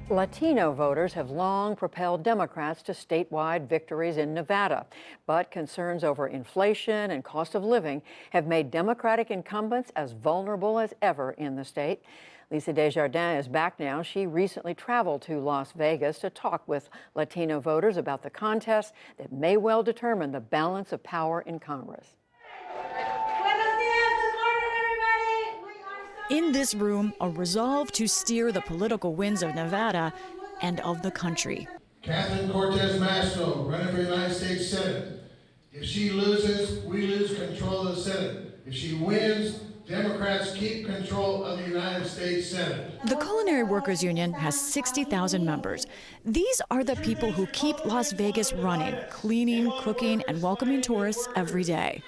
Latino voters have long propelled Democrats to statewide victories in Nevada, but concerns over inflation and cost of living have made Democratic incumbents as vulnerable as ever in the state. Lisa Desjardins is back now. She recently traveled to Las Vegas to talk with Latino voters about the contest that may well determine the balance of power in Congress. In this room, a resolve to steer the political winds of Nevada and of the country. Catherine Cortez Masto, running for United States Senate. If she loses, we lose control of the Senate. If she wins, Democrats keep control of the United States Senate. The Culinary Workers Union has 60,000 members. These are the people who keep Las Vegas running, cleaning, cooking, and welcoming tourists every day.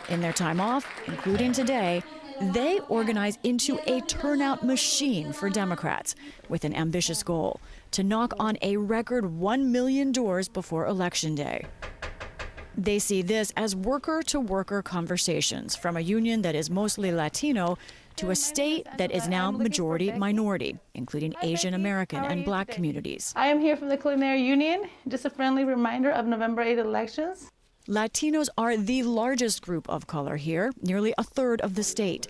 In their time off, including today, they organize into a turnout machine for Democrats with an ambitious goal to knock on a record 1 million doors before Election Day. They see this as worker-to-worker conversations from a union that is mostly Latino to a state that is now majority-minority, including Asian American and Black communities. I am here from the Culinary Union. Just a friendly reminder of November 8 elections. Latinos are the largest group of color here, nearly a third of the state.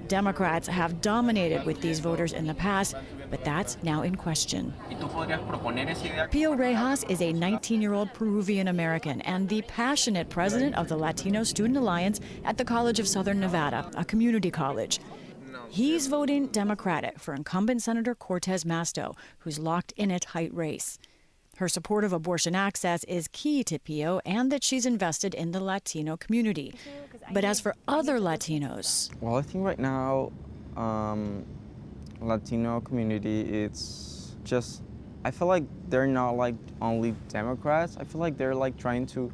Democrats have dominated with these voters in the past, but that's now in question. Pio Rejas is a 19-year-old Peruvian American and the passionate president of the Latino Student Alliance at the College of Southern Nevada, a community college. He's voting Democratic for incumbent Senator Cortez Masto, who's locked in a tight race. Her support of abortion access is key to Pio and that she's invested in the Latino community. But as for other Latinos... Well, I think right now, Latino community, it's just, I feel like they're not like only Democrats. I feel like they're like trying to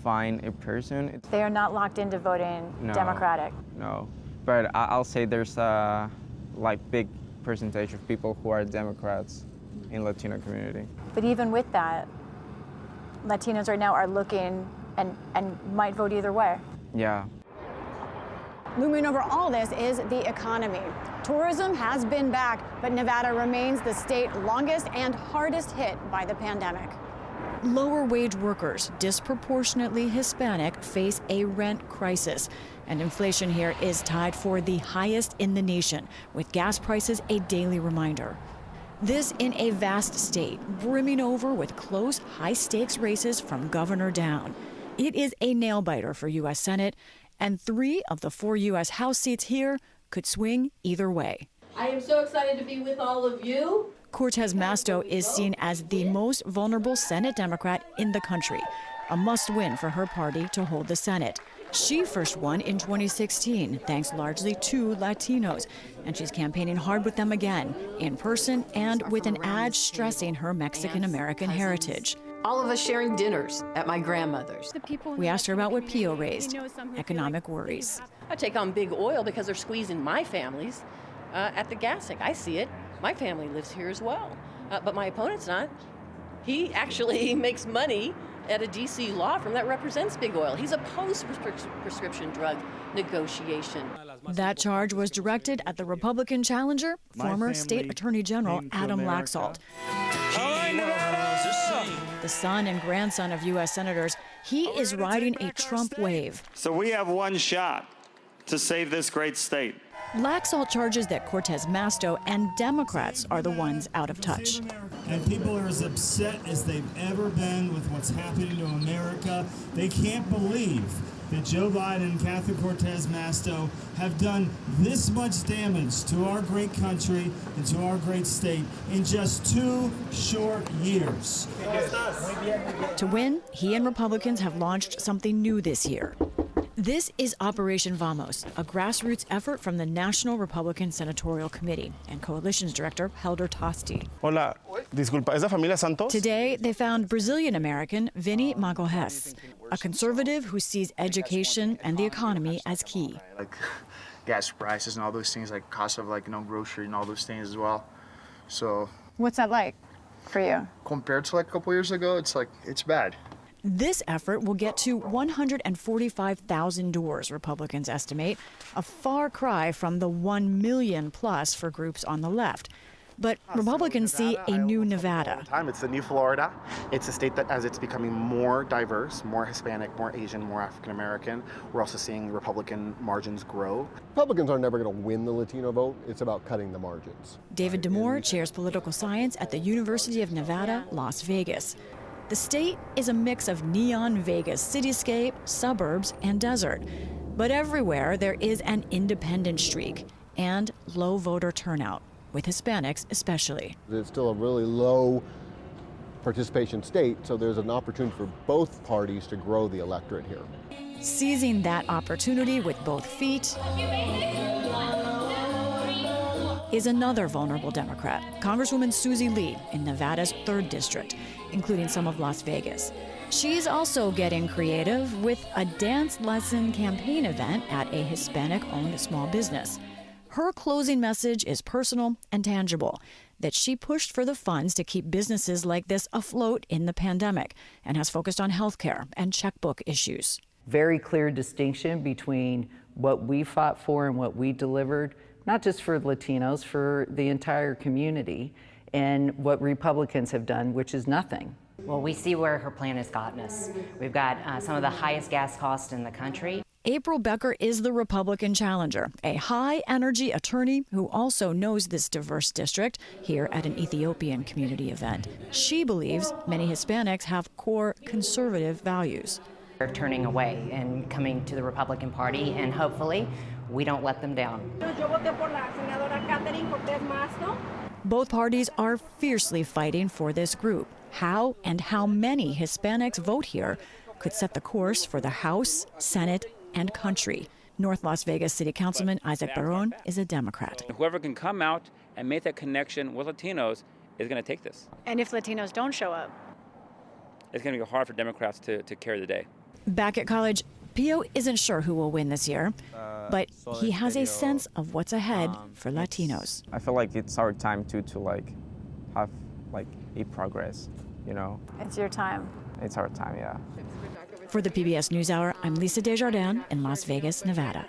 find a person. They are not locked into voting Democratic. No, but I'll say there's a like big percentage of people who are Democrats in Latino community. But even with that, Latinos right now are looking and might vote either way. Yeah. Looming over all this is the economy. Tourism has been back, but Nevada remains the state longest and hardest hit by the pandemic. Lower wage workers, disproportionately Hispanic, face a rent crisis. And inflation here is tied for the highest in the nation, with gas prices a daily reminder. This in a vast state, brimming over with close, high-stakes races from governor down. It is a nail-biter for U.S. Senate, and 3 of the 4 U.S. House seats here could swing either way. I am so excited to be with all of you. Cortez Masto is seen as the most vulnerable Senate Democrat in the country, a must-win for her party to hold the Senate. She first won in 2016, thanks largely to Latinos, and she's campaigning hard with them again, in person and with an ad stressing her Mexican-American heritage. All of us sharing dinners at my grandmother's. We asked her about what Pio raised, economic worries. I take on big oil because they're squeezing my families at the gas tank. I see it. My family lives here as well, but my opponent's not. He actually makes money at a D.C. law firm that represents big oil. He's opposed prescription drug negotiation. That charge was directed at the Republican challenger, former State Attorney General Adam Laxalt. The son and grandson of U.S. senators, he is riding a Trump wave. So we have one shot to save this great state. Laxalt charges that Cortez Masto and Democrats are the ones out of touch. And people are as upset as they've ever been with what's happening to America. They can't believe that Joe Biden and Catherine Cortez Masto have done this much damage to our great country and to our great state in just 2 short years. To win, he and Republicans have launched something new this year. This is Operation Vamos, a grassroots effort from the National Republican Senatorial Committee and Coalition's director, Helder Tosti. Hola, disculpa, ¿es la familia Santos? Today, they found Brazilian-American Vinny Magalhães, a conservative who sees education and the economy as key. Like gas prices and all those things, like cost of grocery and all those things as well. So. What's that like for you? Compared to like a couple years ago, it's bad. This effort will get to 145,000 doors, Republicans estimate, a far cry from the 1 million plus for groups on the left. But Republicans see a new Nevada. It's the new Florida. It's a state that, as it's becoming more diverse, more Hispanic, more Asian, more African American, we're also seeing Republican margins grow. Republicans are never going to win the Latino vote. It's about cutting the margins. David Damore chairs political science at the University of Nevada, Las Vegas. The state is a mix of neon Vegas cityscape, suburbs, and desert. But everywhere there is an independent streak and low voter turnout, with Hispanics especially. It's still a really low participation state, so there's an opportunity for both parties to grow the electorate here. Seizing that opportunity with both feet is another vulnerable Democrat, Congresswoman Susie Lee in Nevada's 3rd District, including some of Las Vegas. She's also getting creative with a dance lesson campaign event at a Hispanic-owned small business. Her closing message is personal and tangible, that she pushed for the funds to keep businesses like this afloat in the pandemic and has focused on healthcare and checkbook issues. Very clear distinction between what we fought for and what we delivered, not just for Latinos, for the entire community, and what Republicans have done, which is nothing. Well, we see where her plan has gotten us. We've got some of the highest gas costs in the country. April Becker is the Republican challenger, a high-energy attorney who also knows this diverse district here at an Ethiopian community event. She believes many Hispanics have core conservative values. They're turning away and coming to the Republican Party, and hopefully we don't let them down. Both parties are fiercely fighting for this group. How and how many Hispanics vote here could set the course for the House, Senate, and country. North Las Vegas City Councilman Isaac Barron is a Democrat. Whoever can come out and make that connection with Latinos is going to take this. And if Latinos don't show up? It's going to be hard for Democrats to carry the day. Back at college, Pio isn't sure who will win this year, but he has a sense of what's ahead for Latinos. I feel like it's our time to like have like a progress, you know? It's your time. It's our time, yeah. For the PBS NewsHour, I'm Lisa Desjardins in Las Vegas, Nevada.